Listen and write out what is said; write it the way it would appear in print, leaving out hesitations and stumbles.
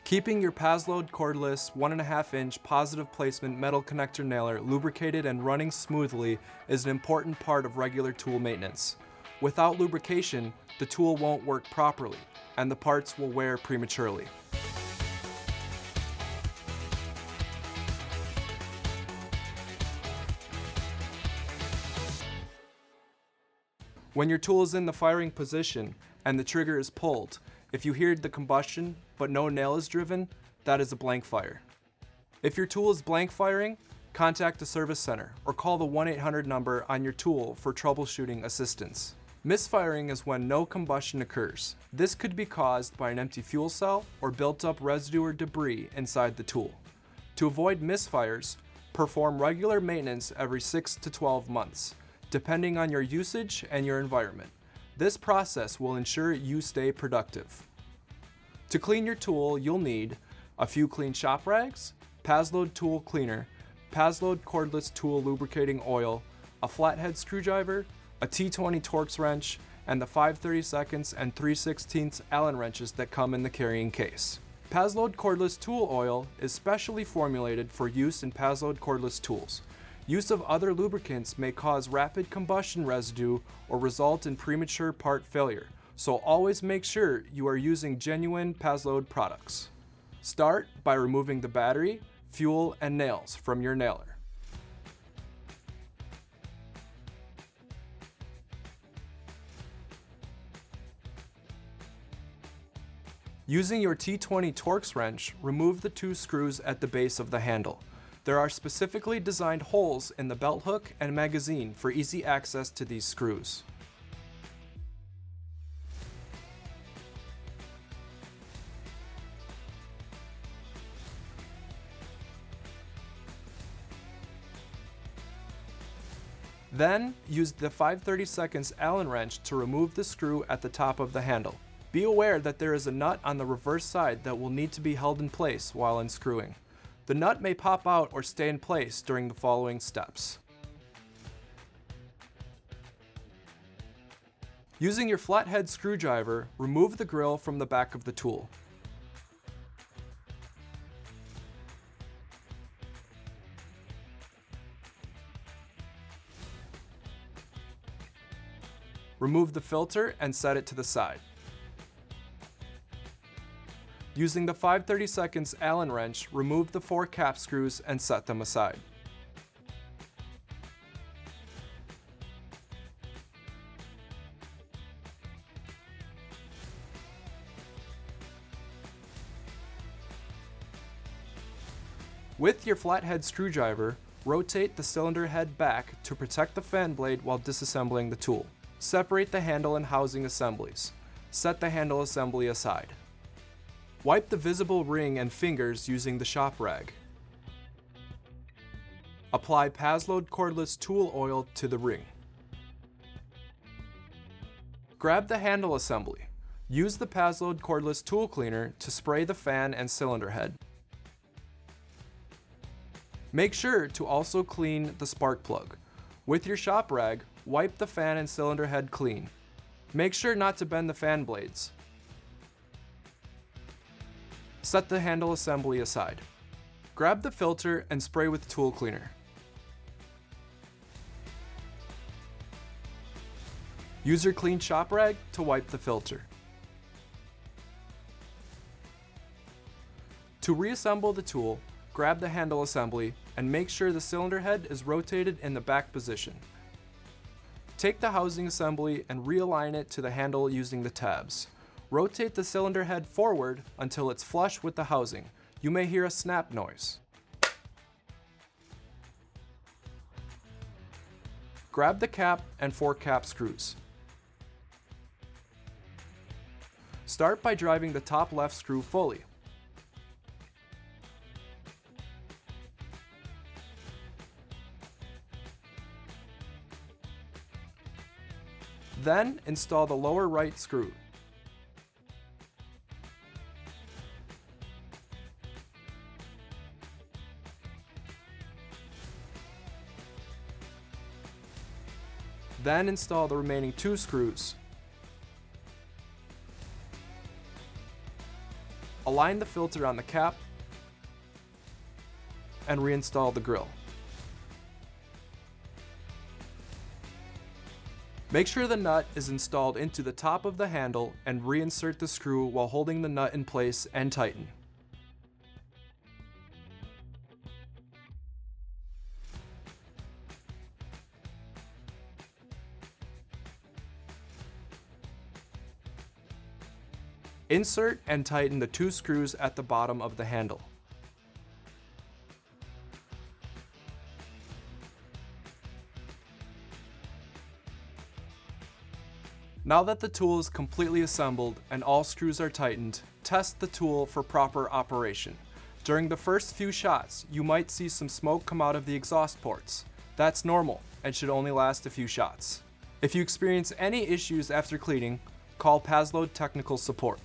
Keeping your Paslode cordless 1.5-inch positive placement metal connector nailer lubricated and running smoothly is an important part of regular tool maintenance. Without lubrication, the tool won't work properly, and the parts will wear prematurely. When your tool is in the firing position and the trigger is pulled, if you hear the combustion but no nail is driven, that is a blank fire. If your tool is blank firing, contact the service center or call the 1-800 number on your tool for troubleshooting assistance. Misfiring is when no combustion occurs. This could be caused by an empty fuel cell or built up residue or debris inside the tool. To avoid misfires, perform regular maintenance every 6 to 12 months, depending on your usage and your environment. This process will ensure you stay productive. To clean your tool, you'll need a few clean shop rags, Paslode tool cleaner, Paslode cordless tool lubricating oil, a flathead screwdriver, a T20 Torx wrench, and the 5/32 and 3/16 Allen wrenches that come in the carrying case. Paslode cordless tool oil is specially formulated for use in Paslode cordless tools. Use of other lubricants may cause rapid combustion residue or result in premature part failure, so always make sure you are using genuine Paslode products. Start by removing the battery, fuel, and nails from your nailer. Using your T20 Torx wrench, remove the 2 screws at the base of the handle. There are specifically designed holes in the belt hook and magazine for easy access to these screws. Then, use the 5/32 Allen wrench to remove the screw at the top of the handle. Be aware that there is a nut on the reverse side that will need to be held in place while unscrewing. The nut may pop out or stay in place during the following steps. Using your flathead screwdriver, remove the grill from the back of the tool. Remove the filter and set it to the side. Using the 5/32 Allen wrench, remove the 4 cap screws and set them aside. With your flathead screwdriver, rotate the cylinder head back to protect the fan blade while disassembling the tool. Separate the handle and housing assemblies. Set the handle assembly aside. Wipe the visible ring and fingers using the shop rag. Apply Paslode cordless tool oil to the ring. Grab the handle assembly. Use the Paslode cordless tool cleaner to spray the fan and cylinder head. Make sure to also clean the spark plug. With your shop rag, wipe the fan and cylinder head clean. Make sure not to bend the fan blades. Set the handle assembly aside. Grab the filter and spray with tool cleaner. Use your clean shop rag to wipe the filter. To reassemble the tool, grab the handle assembly and make sure the cylinder head is rotated in the back position. Take the housing assembly and realign it to the handle using the tabs. Rotate the cylinder head forward until it's flush with the housing. You may hear a snap noise. Grab the cap and 4 cap screws. Start by driving the top left screw fully. Then install the lower right screw. Then install the remaining 2 screws. Align the filter on the cap and reinstall the grill. Make sure the nut is installed into the top of the handle and reinsert the screw while holding the nut in place and tighten. Insert and tighten the 2 screws at the bottom of the handle. Now that the tool is completely assembled and all screws are tightened, test the tool for proper operation. During the first few shots, you might see some smoke come out of the exhaust ports. That's normal and should only last a few shots. If you experience any issues after cleaning, call Paslode technical support.